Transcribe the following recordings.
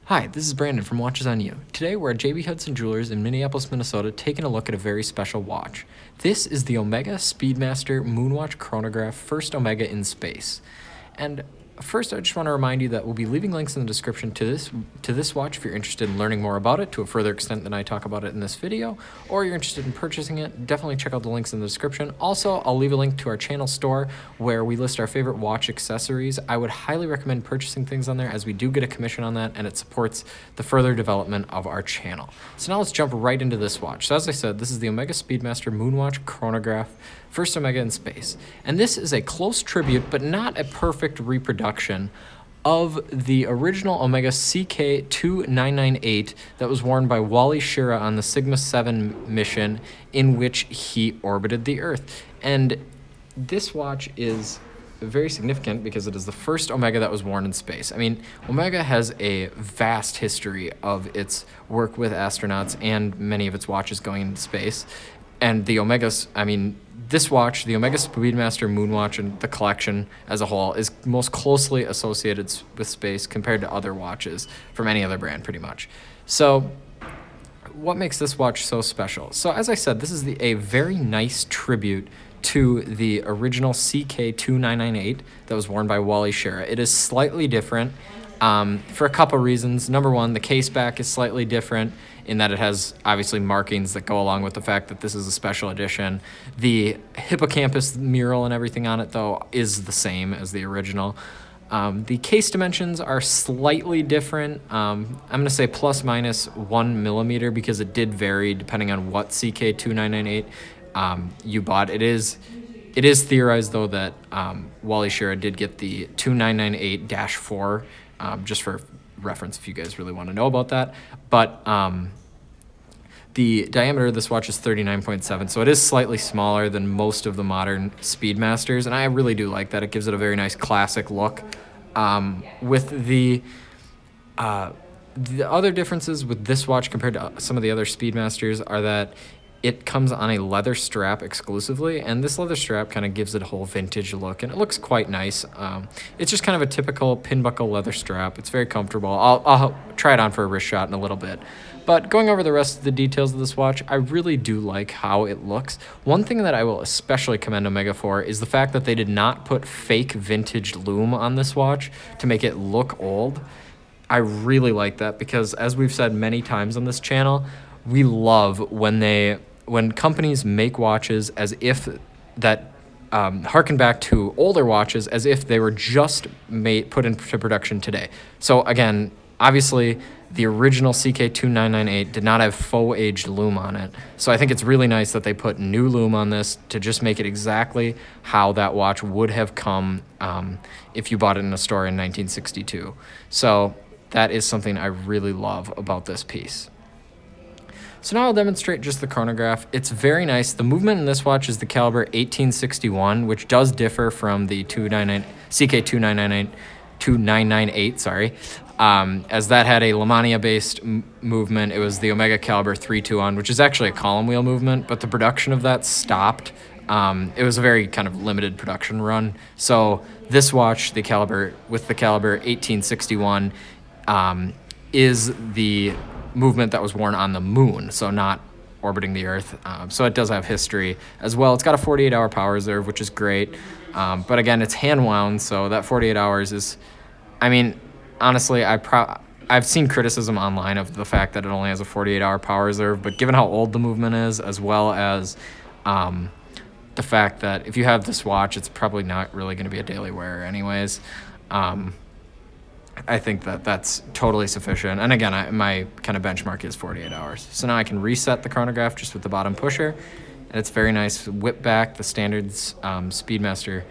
Hi, this is Brandon from Watches on You. Today we're at JB Hudson Jewelers in Minneapolis, Minnesota, taking a look at a very special watch. This is the Omega Speedmaster Moonwatch Chronograph First Omega in space. And first, I just want to remind you that we'll be leaving links in the description to this watch if you're interested in learning more about it to a further extent than I talk about it in this video, or you're interested in purchasing it. Definitely check out the links in the description. Also, I'll leave a link to our channel store where we list our favorite watch accessories. I would highly recommend purchasing things on there as we do get a commission on that, and it supports the further development of our channel. So now let's jump right into this watch. So as I said, this is the Omega Speedmaster Moonwatch Chronograph First Omega in space. And this is a close tribute, but not a perfect reproduction of the original Omega CK2998 that was worn by Wally Schirra on the Sigma 7 mission in which he orbited the Earth. And this watch is very significant because it is the first Omega that was worn in space. I mean, Omega has a vast history of its work with astronauts and many of its watches going into space. And the Omegas, I mean, this watch, the Omega Speedmaster Moonwatch and the collection as a whole, is most closely associated with space compared to other watches from any other brand, pretty much. So what makes this watch so special? So as I said, this is a very nice tribute to the original CK2998 that was worn by Wally Schirra. It is slightly different for a couple reasons. Number one, the case back is slightly different in that it has obviously markings that go along with the fact that this is a special edition. The hippocampus mural and everything on it, though, is the same as the original. The case dimensions are slightly different. I'm going to say plus minus 1 millimeter because it did vary depending on what CK2998 you bought. It is theorized, though, that Wally Schirra did get the 2998-4, just for reference if you guys really want to know about that. But the diameter of this watch is 39.7, so it is slightly smaller than most of the modern Speedmasters, and I really do like that. It gives it a very nice classic look. With the other differences with this watch compared to some of the other Speedmasters are that it comes on a leather strap exclusively, and this leather strap kind of gives it a whole vintage look, and it looks quite nice. It's just kind of a typical pinbuckle leather strap. It's very comfortable. I'll try it on for a wrist shot in a little bit. But going over the rest of the details of this watch, I really do like how it looks. One thing that I will especially commend Omega for is the fact that they did not put fake vintage lume on this watch to make it look old. I really like that because, as we've said many times on this channel, we love when companies make watches as if that harken back to older watches as if they were just put into production today. So again, obviously the original CK2998 did not have faux aged lume on it. So I think it's really nice that they put new lume on this to just make it exactly how that watch would have come if you bought it in a store in 1962. So that is something I really love about this piece. So now I'll demonstrate just the chronograph. It's very nice. The movement in this watch is the caliber 1861, which does differ from the CK2998, sorry, as that had a Lamania-based movement. It was the Omega caliber 321, which is actually a column wheel movement, but the production of that stopped. It was a very kind of limited production run. So this watch, the caliber 1861, is the movement that was worn on the moon, so not orbiting the Earth. So it does have history as well. It's got a 48-hour power reserve, which is great. But again, it's hand wound, so that 48 hours is, I mean, honestly, I've seen criticism online of the fact that it only has a 48-hour power reserve, but given how old the movement is, as well as the fact that if you have this watch, it's probably not really going to be a daily wearer anyways. I think that that's totally sufficient. And again, my kind of benchmark is 48 hours. So now I can reset the chronograph just with the bottom pusher. And it's very nice whip back, the standards Speedmaster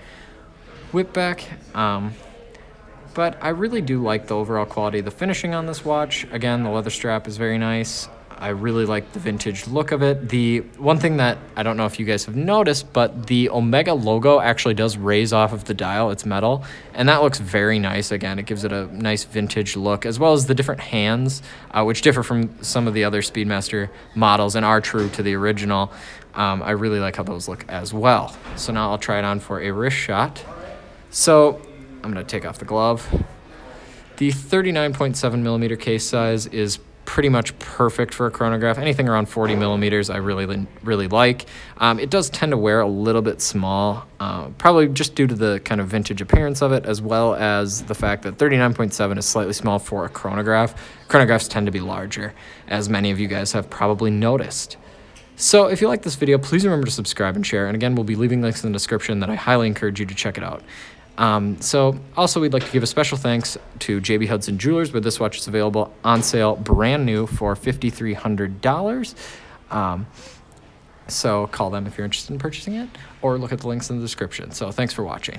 whip back. But I really do like the overall quality of the finishing on this watch. Again, the leather strap is very nice. I really like the vintage look of it. The one thing that I don't know if you guys have noticed, but the Omega logo actually does raise off of the dial. It's metal, and that looks very nice. Again, it gives it a nice vintage look, as well as the different hands, which differ from some of the other Speedmaster models and are true to the original. I really like how those look as well. So now I'll try it on for a wrist shot. So I'm going to take off the glove. The 39.7 millimeter case size is pretty much perfect for a chronograph. Anything around 40 millimeters I really like. It does tend to wear a little bit small, probably just due to the kind of vintage appearance of it, as well as the fact that 39.7 is slightly small for a chronograph. Chronographs tend to be larger, as many of you guys have probably noticed. So if you like this video, please remember to subscribe and share. And again, we'll be leaving links in the description that I highly encourage you to check it out. So also we'd like to give a special thanks to JB Hudson Jewelers, where this watch is available on sale brand new for $5,300. So call them if you're interested in purchasing it, or look at the links in the description. So thanks for watching.